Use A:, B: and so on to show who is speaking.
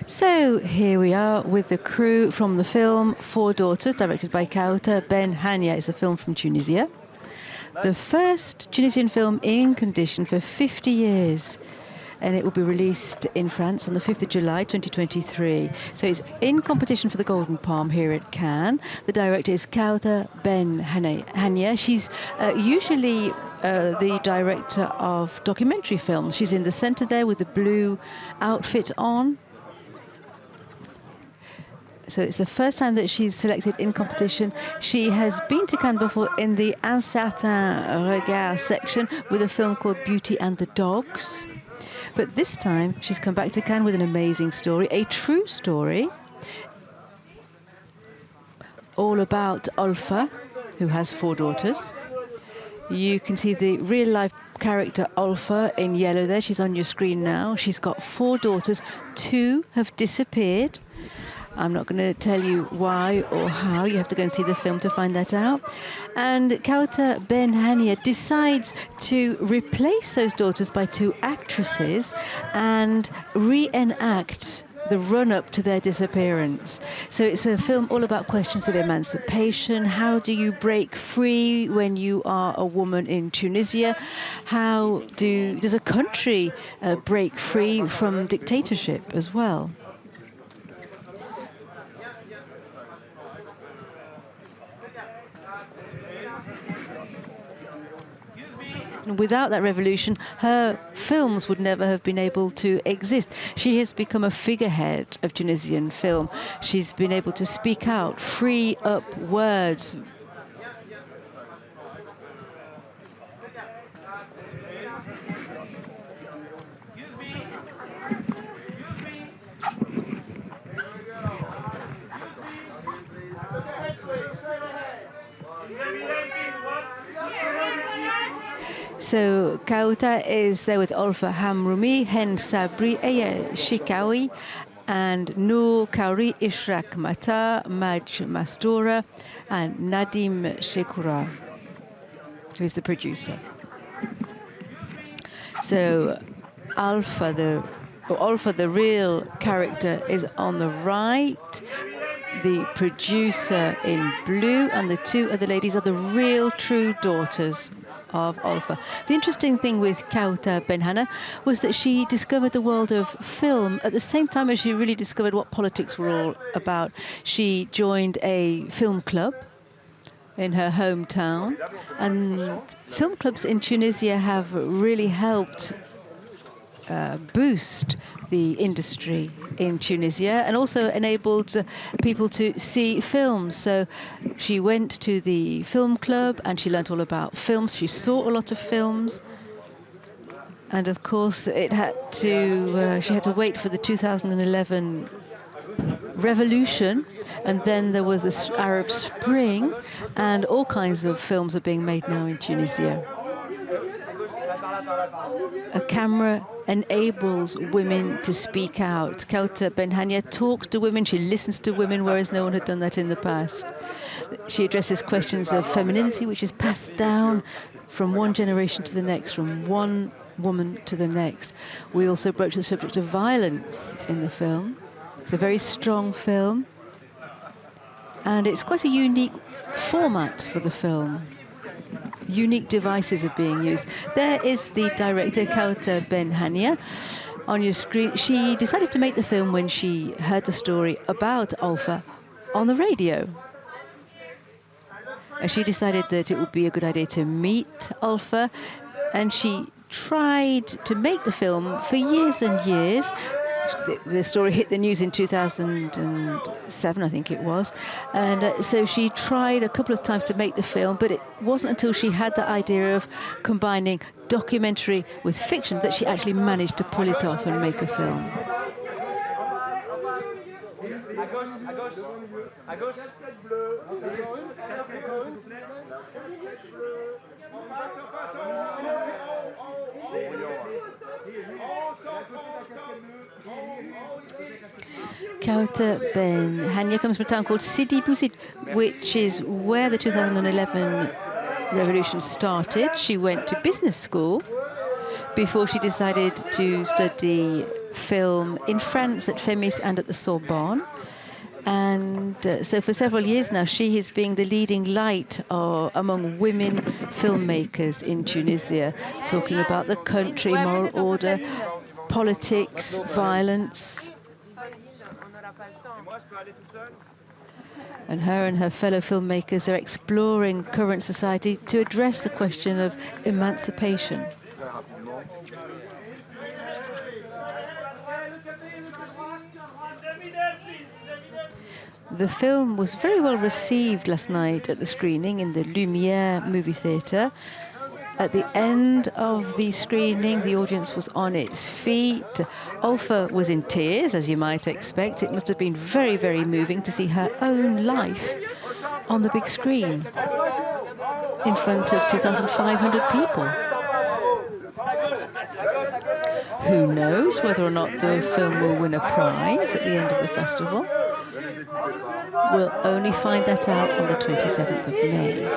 A: So here we are with the crew from the film Four Daughters, directed by Kauta Ben Hania. It's a film from Tunisia. The first Tunisian film in condition for 50 years. And it will be released in France on the 5th of July 2023. So it's in competition for the Golden Palm here at Cannes. The director is Kauta Ben Hania. She's usually the director of documentary films. She's in the center there with the blue outfit on. So it's the first time that she's selected in competition. She has been to Cannes before in the Un Certain Regard section with a film called Beauty and the Dogs. But this time she's come back to Cannes with an amazing story, a true story, all about Olfa, who has four daughters. You can see the real-life character Olfa in yellow there. She's on your screen now. She's got four daughters. Two have disappeared. I'm not going to tell you why or how. You have to go and see the film to find that out. And Kauta Ben Hania decides to replace those daughters by two actresses and reenact the run-up to their disappearance. So it's a film all about questions of emancipation. How do you break free when you are a woman in Tunisia? How does a country break free from dictatorship as well? Without that revolution, her films would never have been able to exist. She has become a figurehead of Tunisian film. She's been able to speak out, free up words. So Kauta is there with Olfa, Hamrouni, Hend, Sabri, Chikhaoui, and Nour, Karoui, Ichraq, Matar, Majd, Mastoura, and Chikhaoui, who is the producer. So Olfa, the real character, is on the right. The producer in blue, and the two other ladies are the real, true daughters of Olfa. The interesting thing with Kauta Ben Hania was that she discovered the world of film at the same time as she really discovered what politics were all about. She joined a film club in her hometown, and film clubs in Tunisia have really helped boost the industry in Tunisia and also enabled people to see films. So she went to the film club and she learnt all about films. She saw a lot of films. And of course, she had to wait for the 2011 revolution. And then there was this Arab Spring, and all kinds of films are being made now in Tunisia. A camera enables women to speak out. Kauta Ben Hania talks to women, she listens to women, whereas no one had done that in the past. She addresses questions of femininity, which is passed down from one generation to the next, from one woman to the next. We also broach the subject of violence in the film. It's a very strong film, and it's quite a unique format for the film. Unique devices are being used. There is the director, Kauta Ben Hania, on your screen. She decided to make the film when she heard the story about Olfa on the radio. She decided that it would be a good idea to meet Olfa, and she tried to make the film for years and years. The story hit the news in 2007, I think it was. And so she tried a couple of times to make the film, but it wasn't until she had the idea of combining documentary with fiction that she actually managed to pull it off and make a film. Kauta Ben Hania comes from a town called Sidi Bouzid, which is where the 2011 revolution started. She went to business school before she decided to study film in France at FEMIS and at the Sorbonne. And so for several years now, she is being the leading light among women filmmakers in Tunisia, talking about the country, moral order, politics, violence. And her fellow filmmakers are exploring current society to address the question of emancipation. The film was very well received last night at the screening in the Lumière movie theatre. At the end of the screening, the audience was on its feet. Olfa was in tears, as you might expect. It must have been very, very moving to see her own life on the big screen in front of 2,500 people. Who knows whether or not the film will win a prize at the end of the festival? We'll only find that out on the 27th of May.